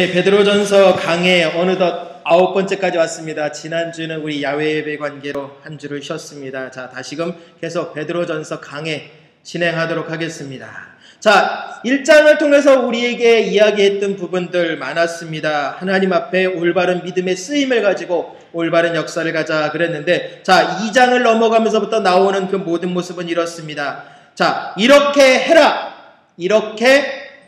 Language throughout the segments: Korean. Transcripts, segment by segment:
베드로전서 강해 어느덧 9번째까지 왔습니다. 지난주는 우리 야외 예배 관계로 한 주를 쉬었습니다. 자, 다시금 계속 베드로전서 강해 진행하도록 하겠습니다. 자, 1장을 통해서 우리에게 이야기했던 부분들 많았습니다. 하나님 앞에 올바른 믿음의 쓰임을 가지고 올바른 역사를 가자 그랬는데, 자, 2장을 넘어가면서부터 나오는 그 모든 모습은 이렇습니다. 자, 이렇게 해라, 이렇게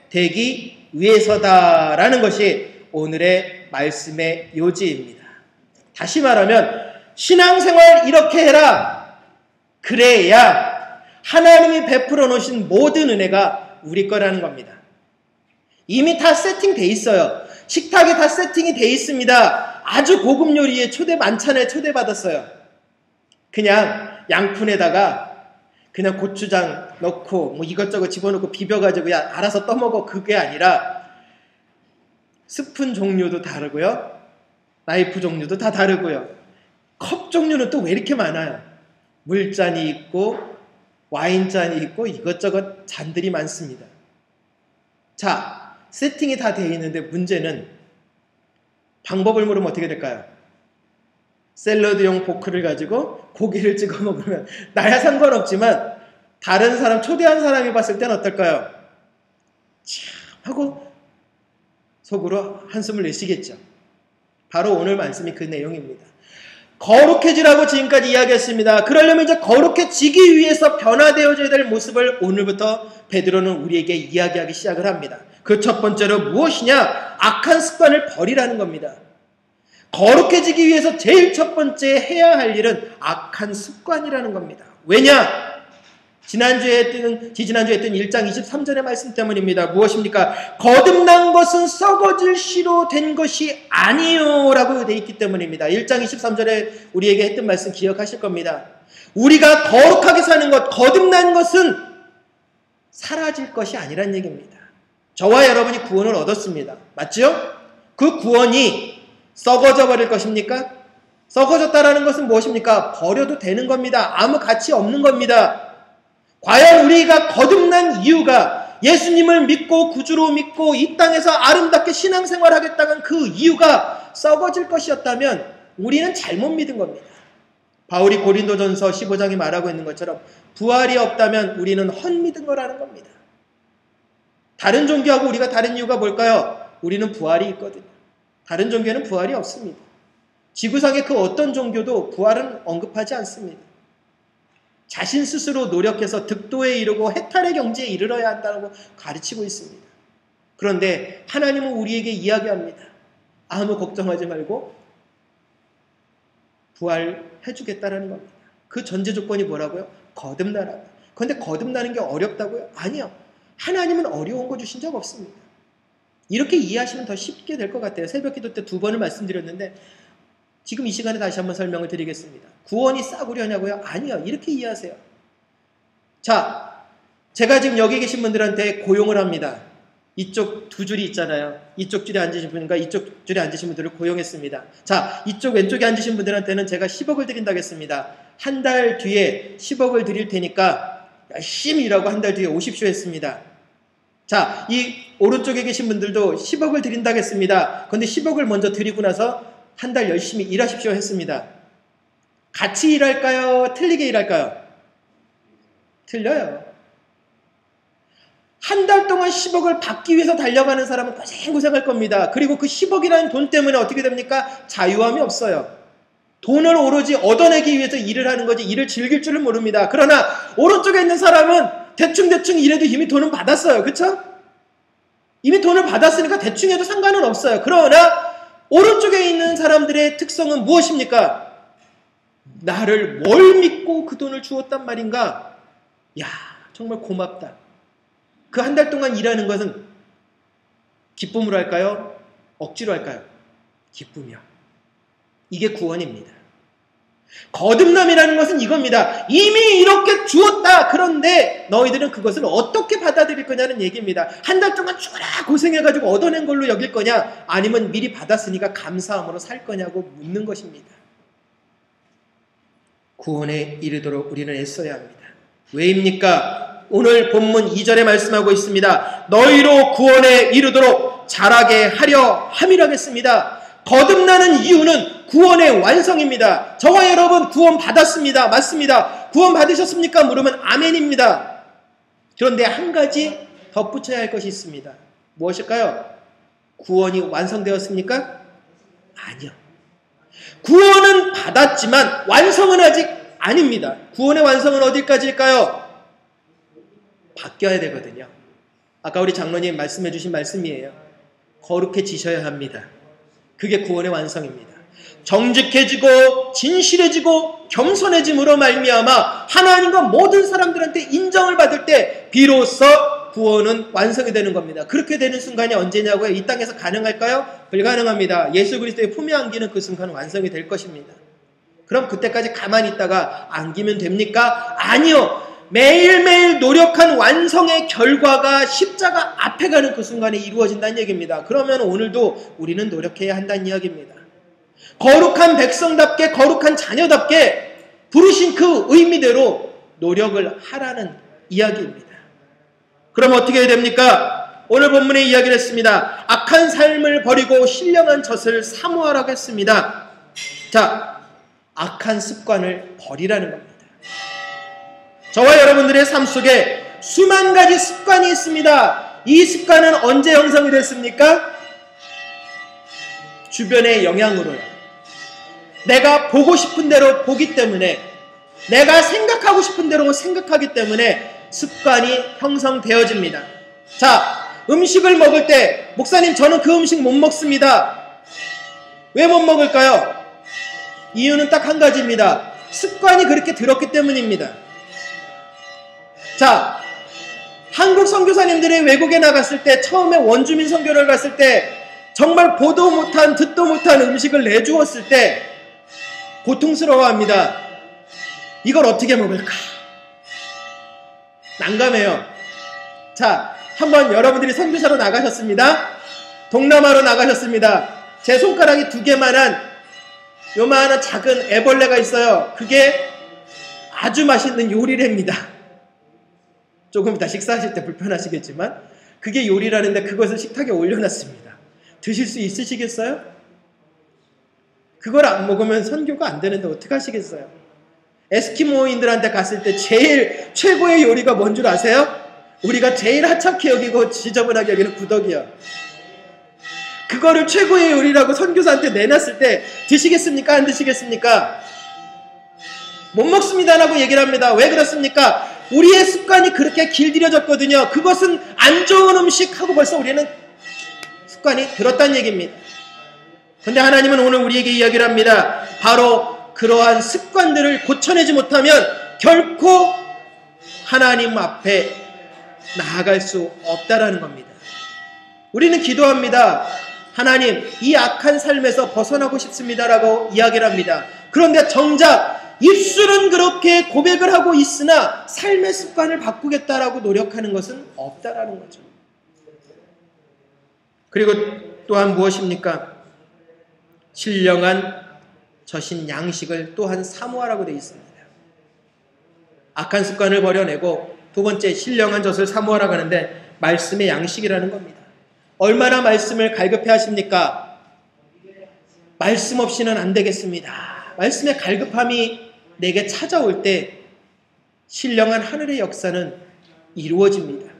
되기 위해서다라는 것이 오늘의 말씀의 요지입니다. 다시 말하면 신앙생활 이렇게 해라. 그래야 하나님이 베풀어 놓으신 모든 은혜가 우리 거라는 겁니다. 이미 다 세팅돼 있어요. 식탁이 다 세팅이 돼 있습니다. 아주 고급 요리의 만찬에 초대받았어요. 그냥 양푼에다가 그냥 고추장 넣고 뭐 이것저것 집어넣고 비벼가지고 그냥 알아서 떠먹어, 그게 아니라 스푼 종류도 다르고요, 나이프 종류도 다 다르고요, 컵 종류는 또 왜 이렇게 많아요? 물잔이 있고 와인잔이 있고 이것저것 잔들이 많습니다. 자, 세팅이 다 되어 있는데 문제는 방법을 물으면 어떻게 될까요? 샐러드용 포크를 가지고 고기를 찍어 먹으면 나야 상관없지만 다른 사람, 초대한 사람이 봤을 땐 어떨까요? 참 하고 속으로 한숨을 내쉬겠죠. 바로 오늘 말씀이 그 내용입니다. 거룩해지라고 지금까지 이야기했습니다. 그러려면 이제 거룩해지기 위해서 변화되어져야 될 모습을 오늘부터 베드로는 우리에게 이야기하기 시작을 합니다. 그 첫 번째로 무엇이냐? 악한 습관을 버리라는 겁니다. 거룩해지기 위해서 제일 첫 번째 해야 할 일은 악한 습관이라는 겁니다. 왜냐? 지지난주에 했던 1장 23절의 말씀 때문입니다. 무엇입니까? 거듭난 것은 썩어질 씨로 된 것이 아니요 라고 되어 있기 때문입니다. 1장 23절에 우리에게 했던 말씀 기억하실 겁니다. 우리가 거룩하게 사는 것, 거듭난 것은 사라질 것이 아니란 얘기입니다. 저와 여러분이 구원을 얻었습니다. 맞죠? 그 구원이 썩어져 버릴 것입니까? 썩어졌다라는 것은 무엇입니까? 버려도 되는 겁니다. 아무 가치 없는 겁니다. 과연 우리가 거듭난 이유가 예수님을 믿고 구주로 믿고 이 땅에서 아름답게 신앙생활 하겠다는 그 이유가 썩어질 것이었다면 우리는 잘못 믿은 겁니다. 바울이 고린도전서 15장에 말하고 있는 것처럼 부활이 없다면 우리는 헛믿은 거라는 겁니다. 다른 종교하고 우리가 다른 이유가 뭘까요? 우리는 부활이 있거든요. 다른 종교는 부활이 없습니다. 지구상의 그 어떤 종교도 부활은 언급하지 않습니다. 자신 스스로 노력해서 득도에 이르고 해탈의 경지에 이르러야 한다고 가르치고 있습니다. 그런데 하나님은 우리에게 이야기합니다. 아무 걱정하지 말고 부활해 주겠다라는 겁니다. 그 전제 조건이 뭐라고요? 거듭나라고. 그런데 거듭나는 게 어렵다고요? 아니요. 하나님은 어려운 거 주신 적 없습니다. 이렇게 이해하시면 더 쉽게 될 것 같아요. 새벽 기도 때 2번을 말씀드렸는데 지금 이 시간에 다시 한번 설명을 드리겠습니다. 구원이 싸구려냐고요? 아니요. 이렇게 이해하세요. 자, 제가 지금 여기 계신 분들한테 고용을 합니다. 이쪽 두 줄이 있잖아요. 이쪽 줄에 앉으신 분과 이쪽 줄에 앉으신 분들을 고용했습니다. 자, 이쪽 왼쪽에 앉으신 분들한테는 제가 10억을 드린다겠습니다. 한 달 뒤에 10억을 드릴 테니까 열심히 일하고 한 달 뒤에 오십시오 했습니다. 자, 이 오른쪽에 계신 분들도 10억을 드린다겠습니다. 그런데 10억을 먼저 드리고 나서 한 달 열심히 일하십시오 했습니다. 같이 일할까요? 틀리게 일할까요? 틀려요. 한 달 동안 10억을 받기 위해서 달려가는 사람은 고생할 겁니다. 그리고 그 10억이라는 돈 때문에 어떻게 됩니까? 자유함이 없어요. 돈을 오로지 얻어내기 위해서 일을 하는 거지 일을 즐길 줄은 모릅니다. 그러나 오른쪽에 있는 사람은 대충 일해도 이미 돈은 받았어요. 그렇죠? 이미 돈을 받았으니까 대충 해도 상관은 없어요. 그러나 오른쪽에 있는 사람들의 특성은 무엇입니까? 나를 뭘 믿고 그 돈을 주었단 말인가? 야, 정말 고맙다. 그 한 달 동안 일하는 것은 기쁨으로 할까요? 억지로 할까요? 기쁨이요. 이게 구원입니다. 거듭남이라는 것은 이겁니다. 이미 이렇게 주었다. 그런데 너희들은 그것을 어떻게 받아들일 거냐는 얘기입니다. 한 달 동안 죽어라 고생해가지고 얻어낸 걸로 여길 거냐? 아니면 미리 받았으니까 감사함으로 살 거냐고 묻는 것입니다. 구원에 이르도록 우리는 애써야 합니다. 왜입니까? 오늘 본문 2절에 말씀하고 있습니다. 너희로 구원에 이르도록 자라게 하려 함이라겠습니다. 거듭나는 이유는 구원의 완성입니다. 저와 여러분 구원 받았습니다. 맞습니다. 구원 받으셨습니까? 물으면 아멘입니다. 그런데 한 가지 덧붙여야 할 것이 있습니다. 무엇일까요? 구원이 완성되었습니까? 아니요. 구원은 받았지만 완성은 아직 아닙니다. 구원의 완성은 어디까지일까요? 바뀌어야 되거든요. 아까 우리 장로님 말씀해 주신 말씀이에요. 거룩해지셔야 합니다. 그게 구원의 완성입니다. 정직해지고 진실해지고 겸손해짐으로 말미암아 하나님과 모든 사람들한테 인정을 받을 때 비로소 구원은 완성이 되는 겁니다. 그렇게 되는 순간이 언제냐고요? 이 땅에서 가능할까요? 불가능합니다. 예수 그리스도의 품에 안기는 그 순간은 완성이 될 것입니다. 그럼 그때까지 가만히 있다가 안기면 됩니까? 아니요. 매일매일 노력한 완성의 결과가 십자가 앞에 가는 그 순간에 이루어진다는 얘기입니다. 그러면 오늘도 우리는 노력해야 한다는 이야기입니다. 거룩한 백성답게 거룩한 자녀답게 부르신 그 의미대로 노력을 하라는 이야기입니다. 그럼 어떻게 해야 됩니까? 오늘 본문에 이야기를 했습니다. 악한 삶을 버리고 신령한 젖을 사모하라고 했습니다. 자, 악한 습관을 버리라는 겁니다. 저와 여러분들의 삶 속에 수만 가지 습관이 있습니다. 이 습관은 언제 형성이 됐습니까? 주변의 영향으로요. 내가 보고 싶은 대로 보기 때문에, 내가 생각하고 싶은 대로 생각하기 때문에 습관이 형성되어집니다. 자, 음식을 먹을 때 목사님 저는 그 음식 못 먹습니다. 왜 못 먹을까요? 이유는 딱 한 가지입니다. 습관이 그렇게 들었기 때문입니다. 자, 한국 선교사님들이 외국에 나갔을 때 처음에 원주민 선교를 갔을 때 정말 보도 못한 듣도 못한 음식을 내주었을 때 고통스러워합니다. 이걸 어떻게 먹을까? 난감해요. 자, 한번 여러분들이 선교사로 나가셨습니다. 동남아로 나가셨습니다. 제 손가락이 2개만한 요만한 작은 애벌레가 있어요. 그게 아주 맛있는 요리랍니다. 조금 이따 식사하실 때 불편하시겠지만 그게 요리라는데 그것을 식탁에 올려놨습니다. 드실 수 있으시겠어요? 그걸 안 먹으면 선교가 안 되는데 어떻게 하시겠어요? 에스키모인들한테 갔을 때 제일 최고의 요리가 뭔 줄 아세요? 우리가 제일 하찮게 여기고 지저분하게 여기는 구더기요. 그거를 최고의 요리라고 선교사한테 내놨을 때 드시겠습니까? 안 드시겠습니까? 못 먹습니다라고 얘기를 합니다. 왜 그렇습니까? 우리의 습관이 그렇게 길들여졌거든요. 그것은 안 좋은 음식 하고 벌써 우리는 습관이 들었다는 얘기입니다. 그런데 하나님은 오늘 우리에게 이야기를 합니다. 바로 그러한 습관들을 고쳐내지 못하면 결코 하나님 앞에 나아갈 수 없다라는 겁니다. 우리는 기도합니다. 하나님, 이 악한 삶에서 벗어나고 싶습니다라고 이야기를 합니다. 그런데 정작 입술은 그렇게 고백을 하고 있으나 삶의 습관을 바꾸겠다라고 노력하는 것은 없다라는 거죠. 그리고 또한 무엇입니까? 신령한 젖인 양식을 또한 사모하라고 되어 있습니다. 악한 습관을 버려내고 두 번째 신령한 젖을 사모하라고 하는데 말씀의 양식이라는 겁니다. 얼마나 말씀을 갈급해 하십니까? 말씀 없이는 안 되겠습니다. 말씀의 갈급함이 내게 찾아올 때 신령한 하늘의 역사는 이루어집니다.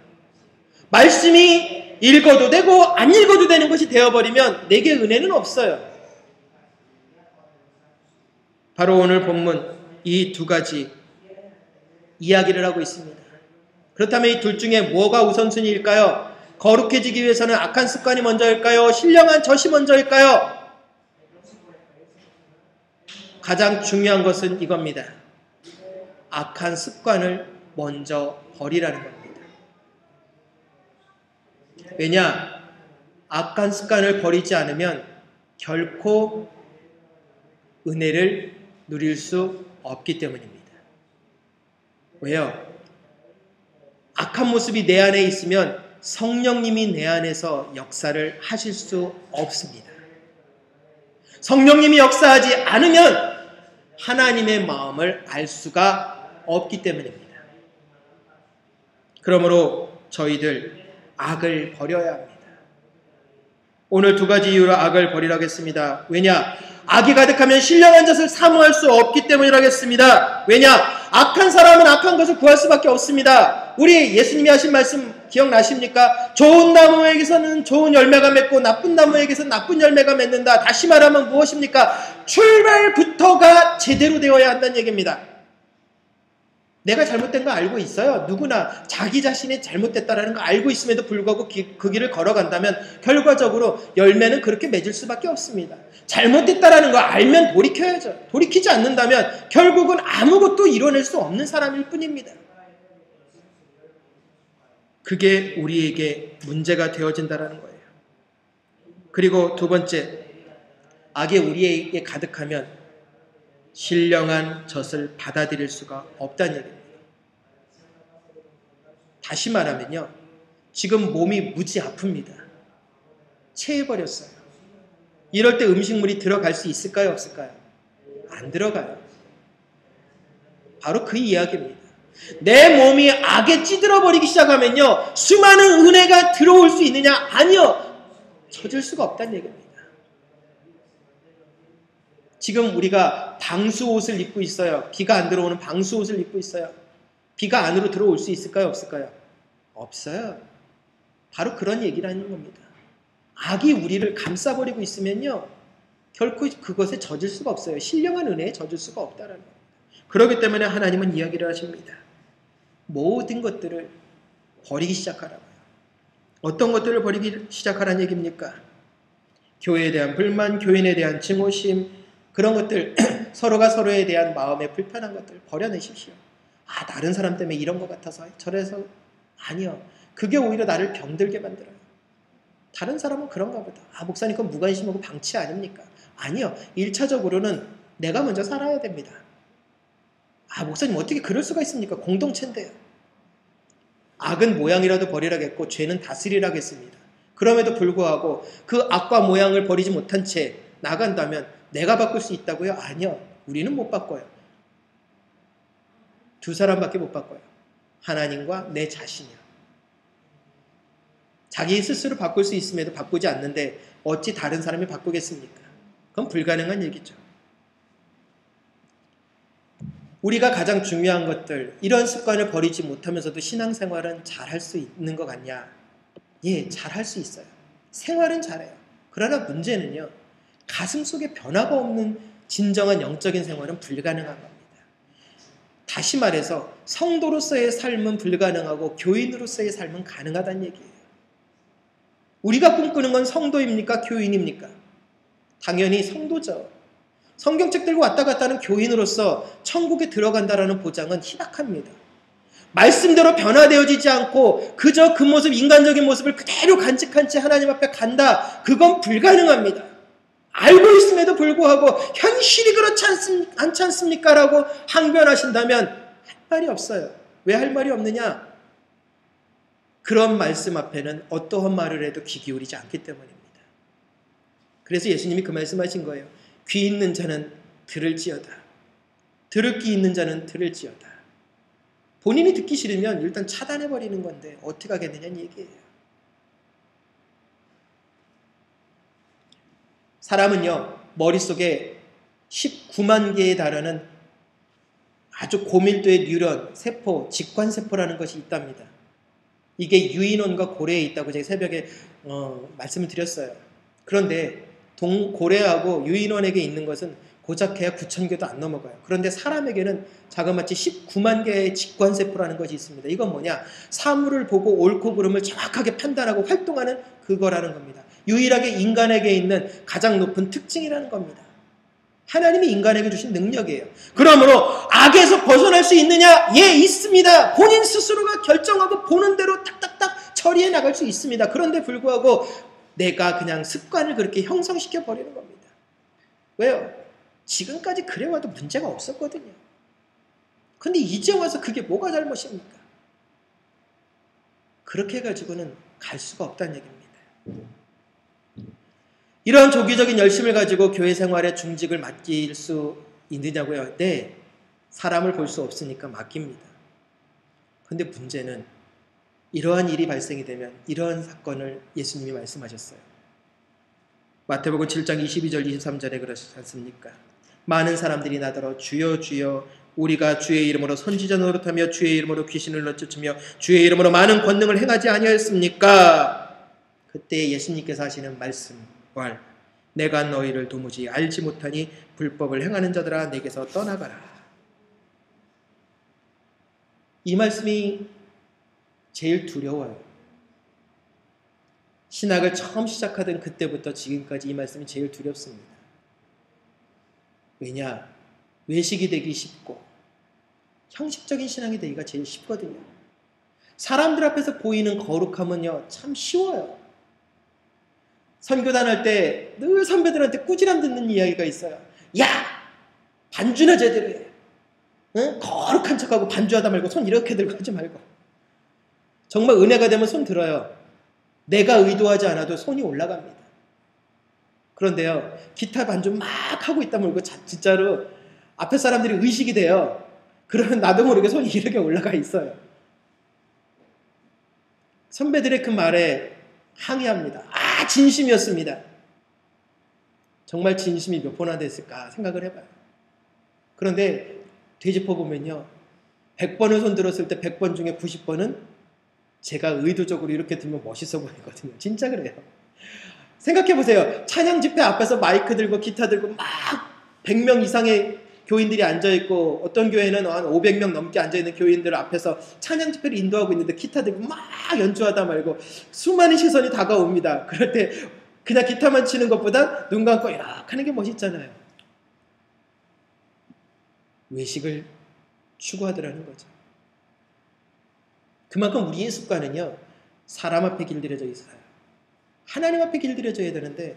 말씀이 읽어도 되고 안 읽어도 되는 것이 되어버리면 내게 은혜는 없어요. 바로 오늘 본문 이 두 가지 이야기를 하고 있습니다. 그렇다면 이 둘 중에 뭐가 우선순위일까요? 거룩해지기 위해서는 악한 습관이 먼저일까요? 신령한 젖이 먼저일까요? 가장 중요한 것은 이겁니다. 악한 습관을 먼저 버리라는 겁니다. 왜냐? 악한 습관을 버리지 않으면 결코 은혜를 누릴 수 없기 때문입니다. 왜요? 악한 모습이 내 안에 있으면 성령님이 내 안에서 역사를 하실 수 없습니다. 성령님이 역사하지 않으면 하나님의 마음을 알 수가 없기 때문입니다. 그러므로 저희들 악을 버려야 합니다. 오늘 두 가지 이유로 악을 버리라고 했습니다. 왜냐? 악이 가득하면 신령한 것을 사모할 수 없기 때문이라고 했습니다. 왜냐? 악한 사람은 악한 것을 구할 수밖에 없습니다. 우리 예수님이 하신 말씀 기억나십니까? 좋은 나무에게서는 좋은 열매가 맺고 나쁜 나무에게서는 나쁜 열매가 맺는다. 다시 말하면 무엇입니까? 출발부터가 제대로 되어야 한다는 얘기입니다. 내가 잘못된 거 알고 있어요. 누구나 자기 자신이 잘못됐다는 거 알고 있음에도 불구하고 그 길을 걸어간다면 결과적으로 열매는 그렇게 맺을 수밖에 없습니다. 잘못됐다는 거 알면 돌이켜야죠. 돌이키지 않는다면 결국은 아무것도 이뤄낼 수 없는 사람일 뿐입니다. 그게 우리에게 문제가 되어진다는 거예요. 그리고 두 번째, 악이 우리에게 가득하면 신령한 젖을 받아들일 수가 없다는 얘기입니다. 다시 말하면요, 지금 몸이 무지 아픕니다. 체해버렸어요. 이럴 때 음식물이 들어갈 수 있을까요? 없을까요? 안 들어가요. 바로 그 이야기입니다. 내 몸이 악에 찌들어버리기 시작하면요, 수많은 은혜가 들어올 수 있느냐? 아니요. 젖을 수가 없다는 얘기입니다. 지금 우리가 방수옷을 입고 있어요. 비가 안 들어오는 방수옷을 입고 있어요. 비가 안으로 들어올 수 있을까요? 없을까요? 없어요. 바로 그런 얘기라는 겁니다. 악이 우리를 감싸버리고 있으면요, 결코 그것에 젖을 수가 없어요. 신령한 은혜에 젖을 수가 없다는 겁니다. 그렇기 때문에 하나님은 이야기를 하십니다. 모든 것들을 버리기 시작하라고요. 어떤 것들을 버리기 시작하라는 얘기입니까? 교회에 대한 불만, 교인에 대한 증오심, 그런 것들, 서로가 서로에 대한 마음의 불편한 것들 버려내십시오. 다른 사람 때문에 이런 것 같아서 저래서, 아니요. 그게 오히려 나를 병들게 만들어요. 다른 사람은 그런가 보다. 목사님 그건 무관심하고 방치 아닙니까? 아니요. 1차적으로는 내가 먼저 살아야 됩니다. 목사님 어떻게 그럴 수가 있습니까? 공동체인데요. 악은 모양이라도 버리라겠고 죄는 다스리라겠습니다. 그럼에도 불구하고 그 악과 모양을 버리지 못한 채 나간다면 내가 바꿀 수 있다고요? 아니요. 우리는 못 바꿔요. 두 사람밖에 못 바꿔요. 하나님과 내 자신이요. 자기 스스로 바꿀 수 있음에도 바꾸지 않는데 어찌 다른 사람이 바꾸겠습니까? 그건 불가능한 얘기죠. 우리가 가장 중요한 것들, 이런 습관을 버리지 못하면서도 신앙생활은 잘할 수 있는 것 같냐? 예, 잘할 수 있어요. 생활은 잘해요. 그러나 문제는요, 가슴 속에 변화가 없는 진정한 영적인 생활은 불가능한 겁니다. 다시 말해서 성도로서의 삶은 불가능하고 교인으로서의 삶은 가능하다는 얘기예요. 우리가 꿈꾸는 건 성도입니까? 교인입니까? 당연히 성도죠. 성경책 들고 왔다 갔다 하는 교인으로서 천국에 들어간다라는 보장은 희박합니다. 말씀대로 변화되어지지 않고 그저 그 모습, 인간적인 모습을 그대로 간직한 채 하나님 앞에 간다. 그건 불가능합니다. 알고 있음에도 불구하고 현실이 그렇지 않지 않습니까? 라고 항변하신다면 할 말이 없어요. 왜 할 말이 없느냐? 그런 말씀 앞에는 어떠한 말을 해도 귀 기울이지 않기 때문입니다. 그래서 예수님이 그 말씀하신 거예요. 귀 있는 자는 들을지어다. 들을 귀 있는 자는 들을지어다. 본인이 듣기 싫으면 일단 차단해버리는 건데 어떻게 하겠느냐는 얘기예요. 사람은요, 머릿속에 19만 개에 달하는 아주 고밀도의 뉴런, 세포, 직관세포라는 것이 있답니다. 이게 유인원과 고래에 있다고 제가 새벽에 말씀을 드렸어요. 그런데 고래하고 유인원에게 있는 것은 고작해야 9,000개도 안 넘어가요. 그런데 사람에게는 자그마치 19만 개의 직관세포라는 것이 있습니다. 이건 뭐냐? 사물을 보고 옳고 그름을 정확하게 판단하고 활동하는 그거라는 겁니다. 유일하게 인간에게 있는 가장 높은 특징이라는 겁니다. 하나님이 인간에게 주신 능력이에요. 그러므로 악에서 벗어날 수 있느냐? 예, 있습니다. 본인 스스로가 결정하고 보는 대로 딱딱딱 처리해 나갈 수 있습니다. 그런데 불구하고 내가 그냥 습관을 그렇게 형성시켜 버리는 겁니다. 왜요? 지금까지 그래와도 문제가 없었거든요. 근데 이제 와서 그게 뭐가 잘못입니까? 그렇게 해가지고는 갈 수가 없다는 얘기입니다. 이런 조기적인 열심을 가지고 교회 생활에 중직을 맡길 수 있느냐고요? 네, 사람을 볼 수 없으니까 맡깁니다. 근데 문제는 이러한 일이 발생이 되면 이러한 사건을 예수님이 말씀하셨어요. 마태복음 7장 22절 23절에 그러시지 않습니까? 많은 사람들이 나더러 주여 주여 우리가 주의 이름으로 선지자 노릇하며 주의 이름으로 귀신을 내쫓으며 주의 이름으로 많은 권능을 행하지 아니하였습니까? 그때 예수님께서 하시는 말씀 내가 너희를 도무지 알지 못하니 불법을 행하는 자들아 내게서 떠나가라. 이 말씀이 제일 두려워요. 신학을 처음 시작하던 그때부터 지금까지 이 말씀이 제일 두렵습니다. 왜냐? 외식이 되기 쉽고 형식적인 신앙이 되기가 제일 쉽거든요. 사람들 앞에서 보이는 거룩함은요 참 쉬워요. 선교단 할 때 늘 선배들한테 꾸지람 듣는 이야기가 있어요. 야! 반주나 제대로 해. 응? 거룩한 척하고 반주하다 말고 손 이렇게 들고 하지 말고. 정말 은혜가 되면 손 들어요. 내가 의도하지 않아도 손이 올라갑니다. 그런데요, 기타 반주 막 하고 있다 말고 진짜로 앞에 사람들이 의식이 돼요. 그러면 나도 모르게 손이 이렇게 올라가 있어요. 선배들의 그 말에 항의합니다. 진심이었습니다. 정말 진심이 몇 번이나 됐을까 생각을 해봐요. 그런데 되짚어보면요, 100번을 손 들었을 때 100번 중에 90번은 제가 의도적으로 이렇게 들면 멋있어 보이거든요. 진짜 그래요. 생각해보세요. 찬양 집회 앞에서 마이크 들고 기타 들고 막 100명 이상의 교인들이 앉아있고, 어떤 교회는 한 500명 넘게 앉아있는 교인들 앞에서 찬양 집회를 인도하고 있는데 기타 들고 막 연주하다 말고 수많은 시선이 다가옵니다. 그럴 때 그냥 기타만 치는 것보다 눈 감고 이렇게 하는 게 멋있잖아요. 외식을 추구하더라는 거죠. 그만큼 우리의 습관은요, 사람 앞에 길들여져 있어요. 하나님 앞에 길들여져야 되는데,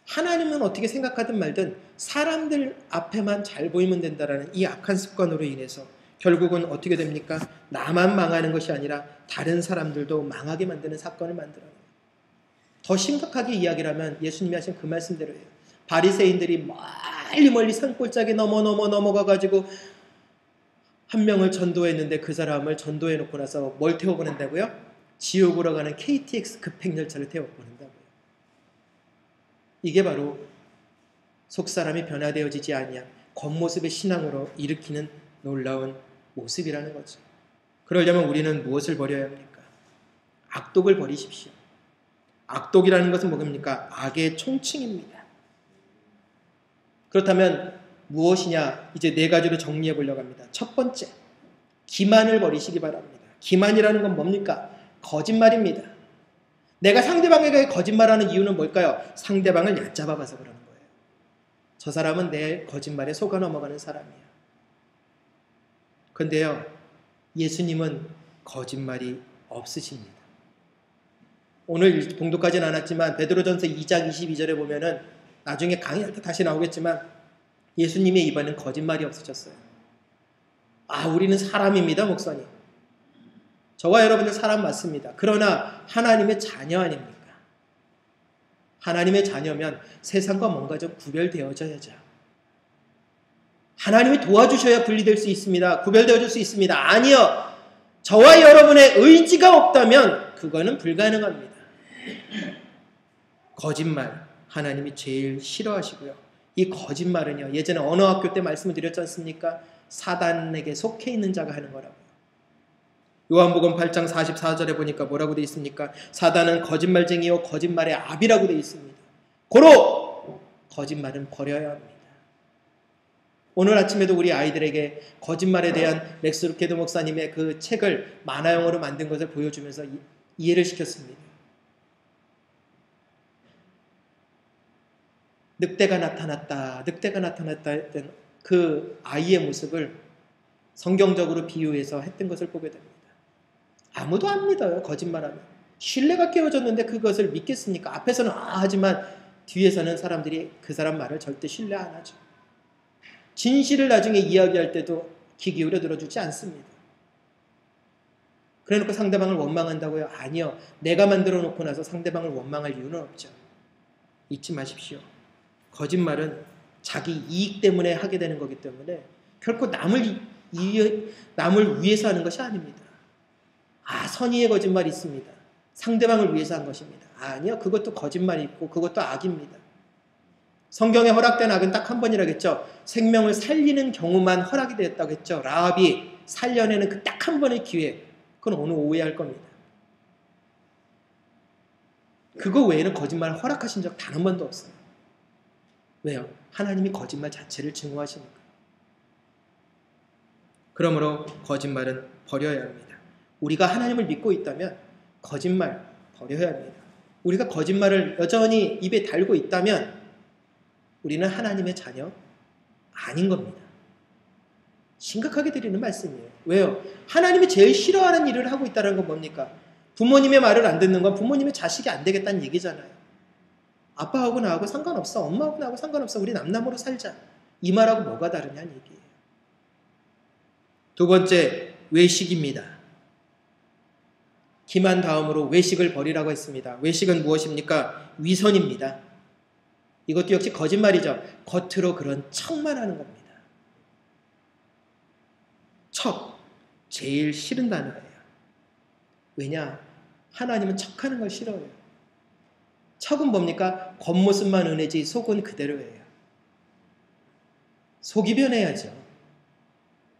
하나님은 어떻게 생각하든 말든 사람들 앞에만 잘 보이면 된다라는 이 악한 습관으로 인해서 결국은 어떻게 됩니까? 나만 망하는 것이 아니라 다른 사람들도 망하게 만드는 사건을 만들어요. 더 심각하게 이야기를 하면 예수님이 하신 그 말씀대로예요. 바리새인들이 멀리 산골짜기 넘어가가지고 한 명을 전도했는데 그 사람을 전도해 놓고 나서 뭘 태워보낸다고요? 지옥으로 가는 KTX 급행열차를 태워보낸다고요. 이게 바로 속사람이 변화되어지지 아니한 겉모습의 신앙으로 일으키는 놀라운 모습이라는 거죠. 그러려면 우리는 무엇을 버려야 합니까? 악독을 버리십시오. 악독이라는 것은 뭡니까? 악의 총칭입니다. 그렇다면 무엇이냐? 이제 4가지로 정리해 보려고 합니다. 첫 번째, 기만을 버리시기 바랍니다. 기만이라는 건 뭡니까? 거짓말입니다. 내가 상대방에게 거짓말하는 이유는 뭘까요? 상대방을 얕잡아봐서 그러는 거예요. 저 사람은 내 거짓말에 속아 넘어가는 사람이야. 그런데요, 예수님은 거짓말이 없으십니다. 오늘 봉독하진 않았지만 베드로전서 2장 22절에 보면은 나중에 강의할 때 다시 나오겠지만 예수님의 입에는 거짓말이 없으셨어요. 우리는 사람입니다, 목사님. 저와 여러분은 사람 맞습니다. 그러나 하나님의 자녀 아닙니까? 하나님의 자녀면 세상과 뭔가 좀 구별되어져야죠. 하나님이 도와주셔야 분리될 수 있습니다. 구별되어질 수 있습니다. 아니요. 저와 여러분의 의지가 없다면 그거는 불가능합니다. 거짓말, 하나님이 제일 싫어하시고요. 이 거짓말은요, 예전에 언어학교 때 말씀을 드렸지 않습니까? 사단에게 속해 있는 자가 하는 거라고요. 요한복음 8장 44절에 보니까 뭐라고 되어 있습니까? 사단은 거짓말쟁이요 거짓말의 압이라고 되어 있습니다. 고로 거짓말은 버려야 합니다. 오늘 아침에도 우리 아이들에게 거짓말에 대한 렉스 루케드 목사님의 그 책을 만화영어로 만든 것을 보여주면서 이해를 시켰습니다. 늑대가 나타났다 했던 그 아이의 모습을 성경적으로 비유해서 했던 것을 보게 됩니다. 아무도 안 믿어요, 거짓말하면. 신뢰가 깨어졌는데 그것을 믿겠습니까? 앞에서는 하지만 뒤에서는 사람들이 그 사람 말을 절대 신뢰 안 하죠. 진실을 나중에 이야기할 때도 귀 기울여 들어주지 않습니다. 그래놓고 상대방을 원망한다고요? 아니요. 내가 만들어 놓고 나서 상대방을 원망할 이유는 없죠. 잊지 마십시오. 거짓말은 자기 이익 때문에 하게 되는 거기 때문에 결코 남을 위해서 하는 것이 아닙니다. 선의의 거짓말이 있습니다. 상대방을 위해서 한 것입니다. 아니요. 그것도 거짓말이 있고 그것도 악입니다. 성경에 허락된 악은 딱 한 번이라겠죠. 생명을 살리는 경우만 허락이 되었다고 했죠. 라합이 살려내는 그 딱 한 번의 기회, 그건 오늘 오해할 겁니다. 그거 외에는 거짓말 허락하신 적 단 한 번도 없어요. 왜요? 하나님이 거짓말 자체를 증오하시니까. 그러므로 거짓말은 버려야 합니다. 우리가 하나님을 믿고 있다면 거짓말 버려야 합니다. 우리가 거짓말을 여전히 입에 달고 있다면 우리는 하나님의 자녀 아닌 겁니다. 심각하게 드리는 말씀이에요. 왜요? 하나님이 제일 싫어하는 일을 하고 있다는 건 뭡니까? 부모님의 말을 안 듣는 건 부모님의 자식이 안 되겠다는 얘기잖아요. 아빠하고 나하고 상관없어. 엄마하고 나하고 상관없어. 우리 남남으로 살자. 이 말하고 뭐가 다르냐는 얘기예요. 두 번째, 외식입니다. 기만 다음으로 외식을 버리라고 했습니다. 외식은 무엇입니까? 위선입니다. 이것도 역시 거짓말이죠. 겉으로 그런 척만 하는 겁니다. 척, 제일 싫은 단어예요. 왜냐? 하나님은 척하는 걸 싫어해요. 척은 뭡니까? 겉모습만 은혜지 속은 그대로예요. 속이 변해야죠.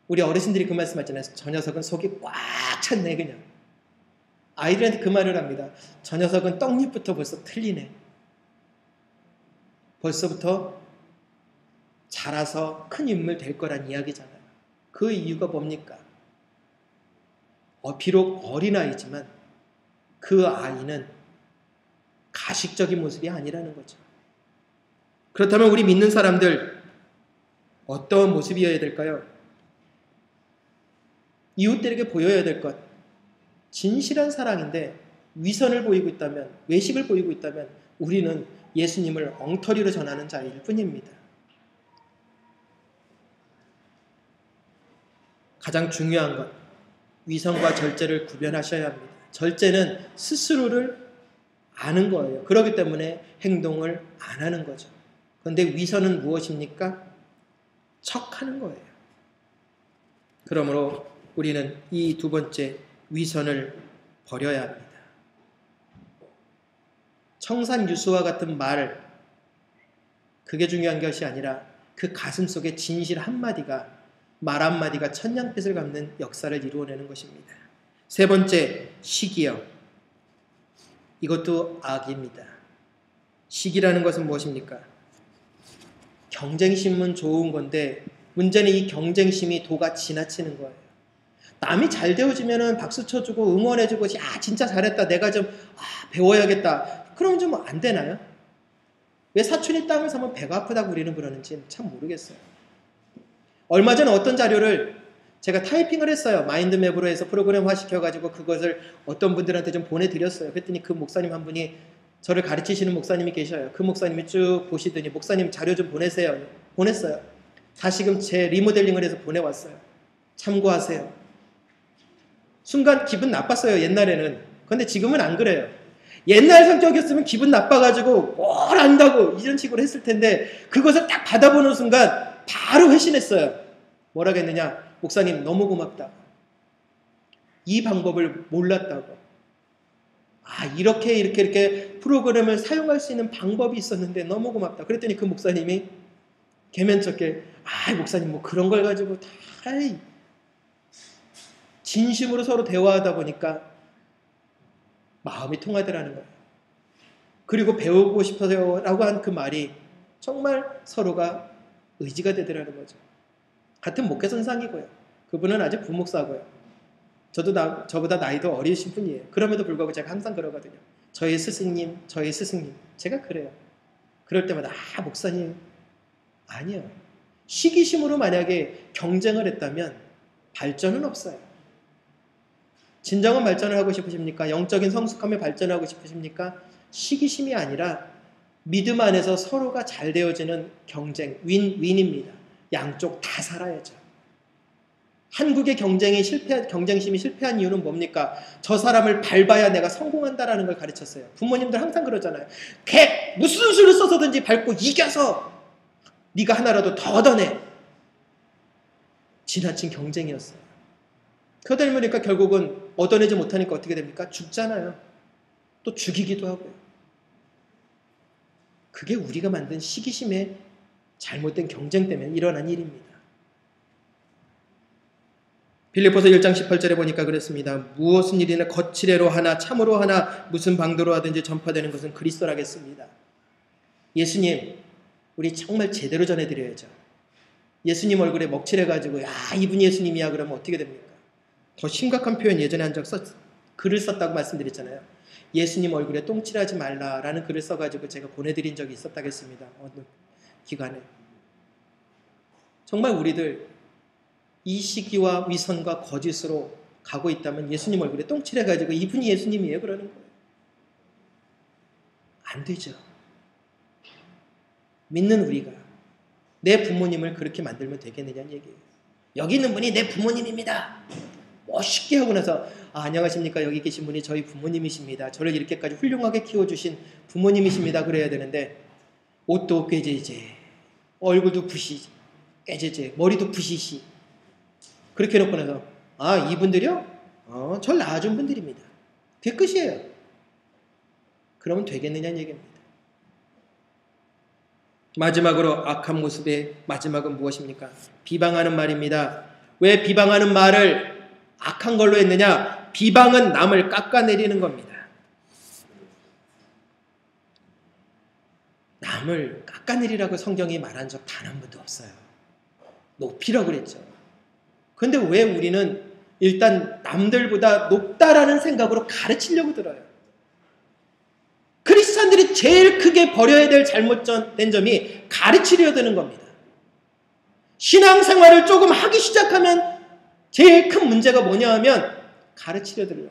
우리 어르신들이 그 말씀 하잖아요. 저 녀석은 속이 꽉 찼네 그냥. 아이들한테 그 말을 합니다. 저 녀석은 떡잎부터 벌써 틀리네. 벌써부터 자라서 큰 인물 될 거란 이야기잖아요. 그 이유가 뭡니까? 비록 어린아이지만 그 아이는 가식적인 모습이 아니라는 거죠. 그렇다면 우리 믿는 사람들 어떤 모습이어야 될까요? 이웃들에게 보여야 될 것, 진실한 사랑인데 위선을 보이고 있다면, 외식을 보이고 있다면 우리는 예수님을 엉터리로 전하는 자일 뿐입니다. 가장 중요한 것, 위선과 절제를 구별하셔야 합니다. 절제는 스스로를 아는 거예요. 그렇기 때문에 행동을 안 하는 거죠. 그런데 위선은 무엇입니까? 척하는 거예요. 그러므로 우리는 이 두 번째 위선을 버려야 합니다. 청산유수와 같은 말, 그게 중요한 것이 아니라 그 가슴 속에 진실 한마디가, 말 한마디가 천냥빚을 갚는 역사를 이루어내는 것입니다. 세 번째, 시기요. 이것도 악입니다. 시기라는 것은 무엇입니까? 경쟁심은 좋은 건데 문제는 이 경쟁심이 도가 지나치는 거예요. 남이 잘 되어지면은 박수 쳐주고 응원해주고, 야 진짜 잘했다, 내가 좀 배워야겠다, 그러면 좀 안 되나요? 왜 사촌이 땅을 사면 배가 아프다고 우리는 그러는지 참 모르겠어요. 얼마 전 어떤 자료를 제가 타이핑을 했어요. 마인드맵으로 해서 프로그램화 시켜가지고 그것을 어떤 분들한테 좀 보내드렸어요. 그랬더니 그 목사님 한 분이, 저를 가르치시는 목사님이 계셔요. 그 목사님이 쭉 보시더니 목사님 자료 좀 보내세요. 보냈어요. 다시금 제 리모델링을 해서 보내왔어요. 참고하세요. 순간 기분 나빴어요. 옛날에는. 그런데 지금은 안 그래요. 옛날 성격이었으면 기분 나빠가지고 뭘 안다고 이런 식으로 했을 텐데 그것을 딱 받아보는 순간 바로 회신했어요. 뭐라고 했느냐? 목사님 너무 고맙다. 이 방법을 몰랐다고. 이렇게 프로그램을 사용할 수 있는 방법이 있었는데 너무 고맙다. 그랬더니 그 목사님이 개면쩍게 목사님 뭐 그런 걸 가지고 다 진심으로 서로 대화하다 보니까 마음이 통하더라는 거예요. 그리고 배우고 싶어요 라고 한 그 말이 정말 서로가 의지가 되더라는 거죠. 같은 목회선상이고요. 그분은 아직 부목사고요. 저보다 나이도 어리신 분이에요. 그럼에도 불구하고 제가 항상 그러거든요. 저희 스승님. 제가 그래요. 그럴 때마다 목사님. 아니요. 시기심으로 만약에 경쟁을 했다면 발전은 없어요. 진정한 발전을 하고 싶으십니까? 영적인 성숙함에 발전하고 싶으십니까? 시기심이 아니라 믿음 안에서 서로가 잘 되어지는 경쟁, 윈윈입니다. 양쪽 다 살아야죠. 한국의 경쟁심이 실패한 이유는 뭡니까? 저 사람을 밟아야 내가 성공한다라는 걸 가르쳤어요. 부모님들 항상 그러잖아요. 무슨 수를 써서든지 밟고 이겨서 네가 하나라도 더 얻어내. 지나친 경쟁이었어요. 그러다 보니까 결국은 얻어내지 못하니까 어떻게 됩니까? 죽잖아요. 또 죽이기도 하고요. 그게 우리가 만든 시기심의 잘못된 경쟁 때문에 일어난 일입니다. 빌립보서 1장 18절에 보니까 그랬습니다. 무엇은 일이나 거칠애로 하나 참으로 하나 무슨 방도로 하든지 전파되는 것은 그리스도라겠습니다. 예수님 우리 정말 제대로 전해드려야죠. 예수님 얼굴에 먹칠해가지고 야 이분 예수님이야 그러면 어떻게 됩니까? 더 심각한 표현 예전에 글을 썼다고 말씀드렸잖아요. 예수님 얼굴에 똥칠하지 말라라는 글을 써가지고 제가 보내드린 적이 있었다겠습니다. 어느 기간에. 정말 우리들 이 시기와 위선과 거짓으로 가고 있다면 예수님 얼굴에 똥칠해가지고 이분이 예수님이에요 그러는 거예요. 안 되죠. 믿는 우리가 내 부모님을 그렇게 만들면 되겠느냐는 얘기예요. 여기 있는 분이 내 부모님입니다. 멋있게 하고 나서 안녕하십니까 여기 계신 분이 저희 부모님이십니다. 저를 이렇게까지 훌륭하게 키워주신 부모님이십니다. 그래야 되는데 옷도 꾀제제 얼굴도 부시지 꾀제제 머리도 부시시 그렇게 해놓고 나서 이분들이요? 절 낳아준 분들입니다. 그게 끝이에요. 그러면 되겠느냐는 얘기입니다. 마지막으로 악한 모습의 마지막은 무엇입니까? 비방하는 말입니다. 왜 비방하는 말을 악한 걸로 했느냐? 비방은 남을 깎아내리는 겁니다. 남을 깎아내리라고 성경이 말한 적 단 한 번도 없어요. 높이라고 그랬죠. 그런데 왜 우리는 일단 남들보다 높다라는 생각으로 가르치려고 들어요? 크리스찬들이 제일 크게 버려야 될 잘못된 점이 가르치려 드는 겁니다. 신앙생활을 조금 하기 시작하면 제일 큰 문제가 뭐냐 하면 가르치려 들어요.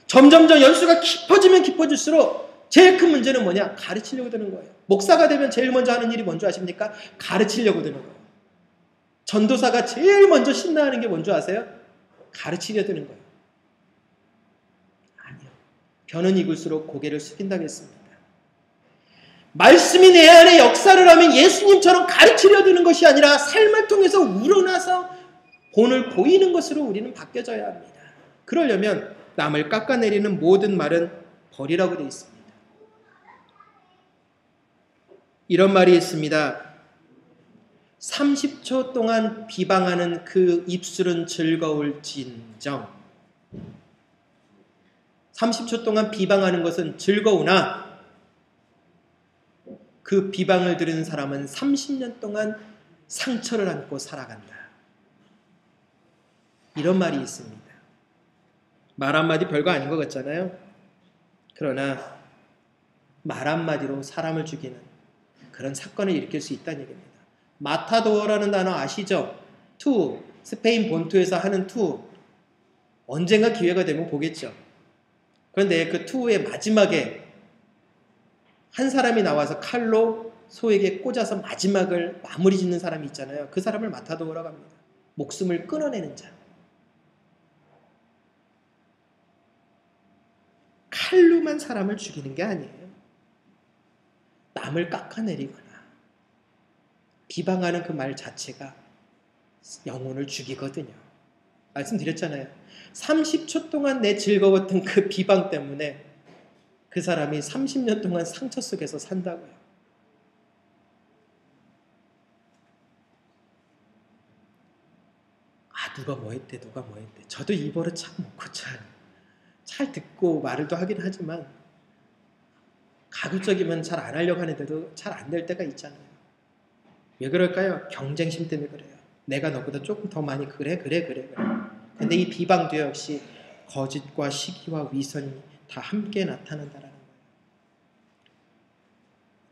점점점 연수가 깊어지면 깊어질수록 제일 큰 문제는 뭐냐? 가르치려고 드는 거예요. 목사가 되면 제일 먼저 하는 일이 뭔지 아십니까? 가르치려고 드는 거예요. 전도사가 제일 먼저 신나하는 게 뭔지 아세요? 가르치려 드는 거예요. 아니요. 벼는 익을수록 고개를 숙인다고 했습니다. 말씀이 내 안에 역사를 하면 예수님처럼 가르치려 드는 것이 아니라 삶을 통해서 우러나서 본을 보이는 것으로 우리는 바뀌어져야 합니다. 그러려면 남을 깎아내리는 모든 말은 버리라고 되어 있습니다. 이런 말이 있습니다. 30초 동안 비방하는 그 입술은 즐거울진정. 30초 동안 비방하는 것은 즐거우나 그 비방을 들은 사람은 30년 동안 상처를 안고 살아간다. 이런 말이 있습니다. 말 한마디 별거 아닌 것 같잖아요. 그러나 말 한마디로 사람을 죽이는 그런 사건을 일으킬 수 있다는 얘기입니다. 마타도어라는 단어 아시죠? 투, 스페인 본토에서 하는 투. 언젠가 기회가 되면 보겠죠. 그런데 그 투의 마지막에 한 사람이 나와서 칼로 소에게 꽂아서 마지막을 마무리 짓는 사람이 있잖아요. 그 사람을 마타도어라고 합니다. 목숨을 끊어내는 자. 칼로만 사람을 죽이는 게 아니에요. 남을 깎아내리거나 비방하는 그 말 자체가 영혼을 죽이거든요. 말씀드렸잖아요. 30초 동안 내 즐거웠던 그 비방 때문에 그 사람이 30년 동안 상처 속에서 산다고요. 누가 뭐 했대, 누가 뭐 했대. 저도 이 버릇 참 못 고쳐요. 잘 듣고 말을 또 하긴 하지만 가급적이면 잘 안 하려고 하는데도 잘 안 될 때가 있잖아요. 왜 그럴까요? 경쟁심 때문에 그래요. 내가 너보다 조금 더 많이 그래. 근데 이 비방도 역시 거짓과 시기와 위선이 다 함께 나타난다라는 거예요.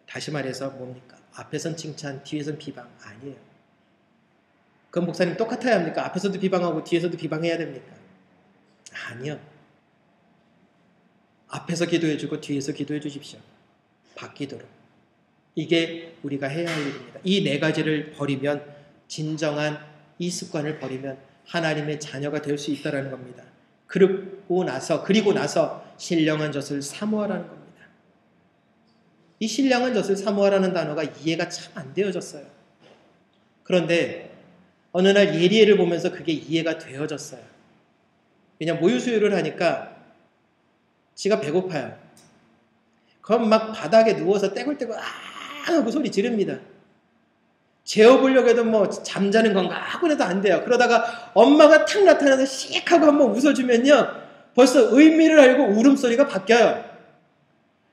다시 말해서 뭡니까? 앞에선 칭찬, 뒤에선 비방. 아니에요. 그럼 목사님 똑같아야 합니까? 앞에서도 비방하고 뒤에서도 비방해야 됩니까? 아니요. 앞에서 기도해주고 뒤에서 기도해 주십시오. 바뀌도록. 이게 우리가 해야 할 일입니다. 이 네 가지를 버리면, 진정한 이 습관을 버리면 하나님의 자녀가 될 수 있다는 겁니다. 그리고 나서 신령한 젖을 사모하라는 겁니다. 이 신령한 젖을 사모하라는 단어가 이해가 참 안 되어졌어요. 그런데 어느 날 예리엘을 보면서 그게 이해가 되어졌어요. 왜냐하면 모유수유를 하니까 지가 배고파요. 그럼 막 바닥에 누워서 떼굴떼굴 하고 소리 지릅니다. 재워보려고 해도 뭐 잠자는 건가 하고 해도 안 돼요. 그러다가 엄마가 탁 나타나서 씩 하고 한번 웃어주면요, 벌써 의미를 알고 울음소리가 바뀌어요.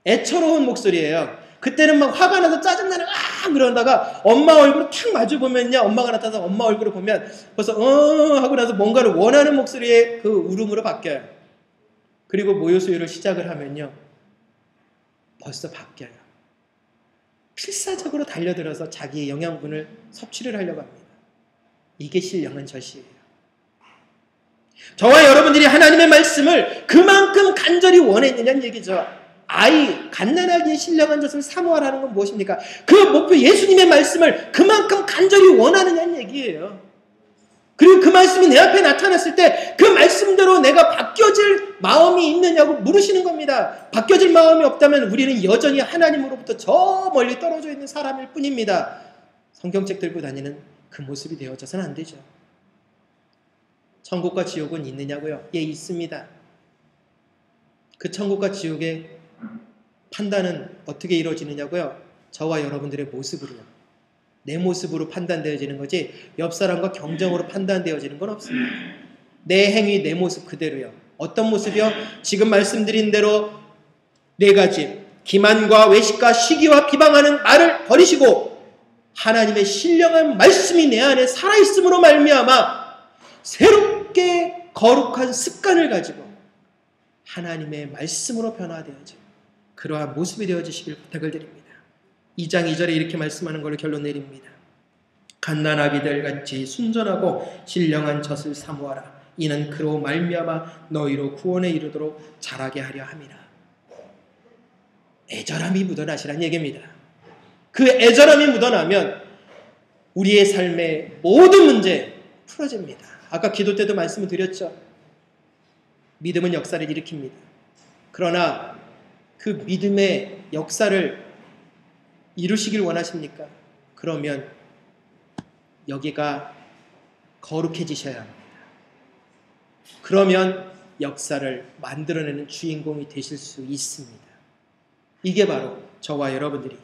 애처로운 목소리예요. 그때는 막 화가 나서 짜증나는 그러다가 엄마 얼굴을 탁 마주보면요, 엄마가 나타나서 엄마 얼굴을 보면 벌써 하고 나서 뭔가를 원하는 목소리의 그 울음으로 바뀌어요. 그리고 모유수유를 시작을 하면요, 벌써 바뀌어요. 필사적으로 달려들어서 자기의 영양분을 섭취를 하려고 합니다. 이게 신령한 젖이에요. 저와 여러분들이 하나님의 말씀을 그만큼 간절히 원했느냐는 얘기죠. 아이, 갓난아기의 신령한 젖을 사모하라는 건 무엇입니까? 그 목표 예수님의 말씀을 그만큼 간절히 원하느냐는 얘기예요. 그리고 그 말씀이 내 앞에 나타났을 때 그 말씀대로 내가 바뀌어질 마음이 있느냐고 물으시는 겁니다. 바뀌어질 마음이 없다면 우리는 여전히 하나님으로부터 저 멀리 떨어져 있는 사람일 뿐입니다. 성경책 들고 다니는 그 모습이 되어져서는 안 되죠. 천국과 지옥은 있느냐고요? 예, 있습니다. 그 천국과 지옥의 판단은 어떻게 이루어지느냐고요? 저와 여러분들의 모습으로요. 내 모습으로 판단되어지는 거지 옆 사람과 경쟁으로 판단되어지는 건 없습니다. 내 행위, 내 모습 그대로요. 어떤 모습이요? 지금 말씀드린 대로 네 가지, 기만과 외식과 시기와 비방하는 말을 버리시고 하나님의 신령한 말씀이 내 안에 살아있음으로 말미암아 새롭게 거룩한 습관을 가지고 하나님의 말씀으로 변화되어지고 그러한 모습이 되어지시길 부탁을 드립니다. 2장 2절에 이렇게 말씀하는 걸로 결론 내립니다. 갓난아기들 같이 순전하고 신령한 젖을 사모하라. 이는 그로 말미암아 너희로 구원에 이르도록 자라게 하려 함이라. 애절함이 묻어나시란 얘기입니다. 그 애절함이 묻어나면 우리의 삶의 모든 문제 풀어집니다. 아까 기도 때도 말씀을 드렸죠. 믿음은 역사를 일으킵니다. 그러나 그 믿음의 역사를 이루시길 원하십니까? 그러면 여기가 거룩해지셔야 합니다. 그러면 역사를 만들어내는 주인공이 되실 수 있습니다. 이게 바로 저와 여러분들이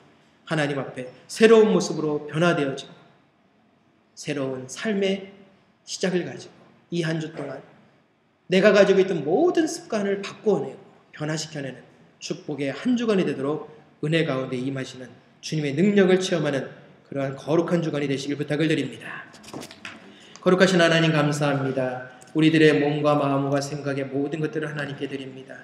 하나님 앞에 새로운 모습으로 변화되어지고 새로운 삶의 시작을 가지고 이 한 주 동안 내가 가지고 있던 모든 습관을 바꾸어내고 변화시켜내는 축복의 한 주간이 되도록 은혜 가운데 임하시는 주님의 능력을 체험하는 그러한 거룩한 주간이 되시길 부탁을 드립니다. 거룩하신 하나님 감사합니다. 우리들의 몸과 마음과 생각의 모든 것들을 하나님께 드립니다.